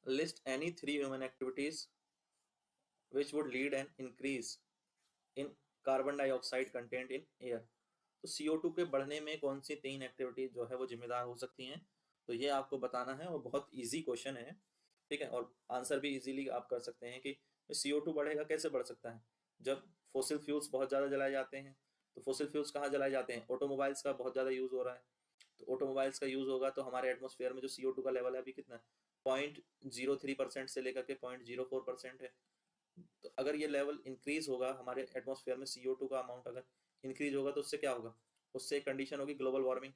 List any 3 human activities which would lead an increase in carbon dioxide content in air. तो CO2 के बढ़ने में कौन सी 3 activity जो है वो जिम्मेदार हो सकती हैं, तो ये आपको बताना है और बहुत इजी क्वेश्चन है, ठीक है। और आंसर भी इजीली आप कर सकते हैं कि CO2 बढ़ेगा, कैसे बढ़ सकता है, जब फोसिल फ्यूल्स बहुत ज़्यादा जलाए जाते हैं। तो फोसिल फ्यूल्स कहाँ जलाए जाते हैं, ऑटोमोबाइल्स का बहुत ज़्यादा यूज़ हो रहा है। तो ऑटोमोबाइल्स का यूज़ होगा तो हमारे एटमॉस्फेयर में जो CO2 का लेवल है अभी कितना है, 0.03% से लेकर के 0.04% है। तो अगर ये लेवल इंक्रीज होगा, हमारे एटमॉस्फेयर में CO2 का अमाउंट अगर इंक्रीज होगा तो उससे क्या होगा, उससे एक कंडीशन होगी ग्लोबल वार्मिंग।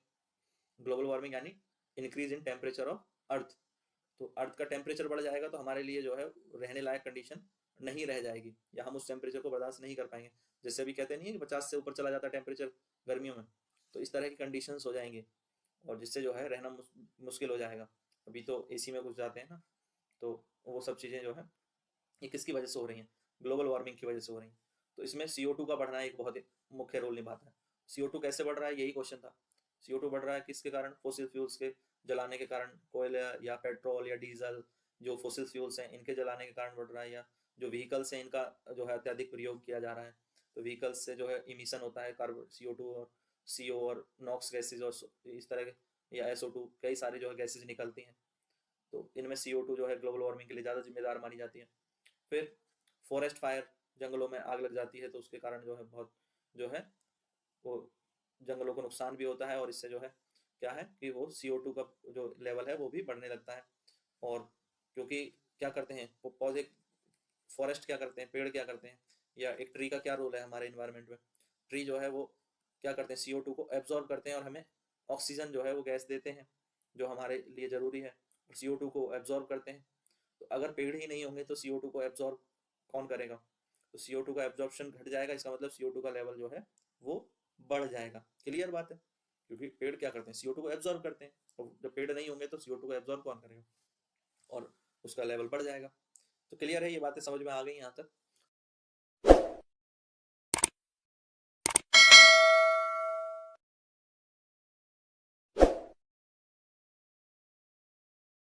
ग्लोबल वार्मिंग यानी increase in temperature of earth. तो अर्थ का टेम्परेचर बढ़ जाएगा तो हमारे लिए जो है रहने लायक कंडीशन नहीं रह जाएगी, या हम उस टेम्परेचर को बर्दाश्त नहीं कर पाएंगे। जैसे अभी कहते नहीं है कि 50 से ऊपर चला जाता है टेम्परेचर गर्मियों में, तो इस तरह की कंडीशंस हो जाएंगे और जिससे जो है रहना मुश्किल हो जाएगा। अभी तो AC में घुस जाते हैं ना, तो वो सब चीज़ें जो है ये किसकी वजह से हो रही हैं, ग्लोबल वार्मिंग की वजह से हो रही हैं। तो इसमें CO2 का बढ़ना एक बहुत ही मुख्य रोल निभाता है। CO2 कैसे बढ़ रहा है, यही क्वेश्चन था। CO2 बढ़ रहा है किसके कारण, फोसिल फ्यूल्स के जलाने के कारण, कोयला या पेट्रोल या डीजल, जो फोसिल फ्यूल्स हैं इनके जलाने के कारण बढ़ रहा है, या जो व्हीकल्स हैं इनका जो है अत्यधिक प्रयोग किया जा रहा है। तो व्हीकल्स से जो है इमिशन होता है कार्बन CO2 और CO और नॉक्स गैसेज और इस तरह के, या SO2, कई सारी जो है गैसेज निकलती हैं। तो इनमें CO2 जो है ग्लोबल वार्मिंग के लिए ज़्यादा जिम्मेदार मानी जाती है। फिर फॉरेस्ट फायर, जंगलों में आग लग जाती है तो उसके कारण जो है बहुत जो है वो जंगलों को नुकसान भी होता है, और इससे जो है क्या है कि वो CO2 का जो लेवल है वो भी बढ़ने लगता है। और क्योंकि क्या करते हैं पौधे, फॉरेस्ट क्या करते हैं, पेड़ क्या करते हैं, या एक ट्री का क्या रोल है हमारे इन्वायरमेंट में, ट्री जो है वो क्या करते हैं, CO2 को एब्जॉर्ब करते हैं और हमें ऑक्सीजन जो है वो गैस देते हैं जो हमारे लिए ज़रूरी है, और CO2 को एब्जॉर्ब करते हैं। तो अगर पेड़ ही नहीं होंगे तो CO2 को एब्जॉर्ब कौन करेगा, तो CO2 का एब्जॉर्प्शन घट जाएगा, इसका मतलब CO2 का लेवल जो है वो बढ़ जाएगा। क्लियर बात है, क्योंकि पेड़ क्या करते हैं, CO2 को एब्जॉर्ब करते हैं, और जब पेड़ नहीं होंगे तो CO2 को एब्जॉर्ब कौन करेगा, और उसका लेवल बढ़ जाएगा। तो क्लियर है, ये बातें समझ में आ गई यहाँ तक।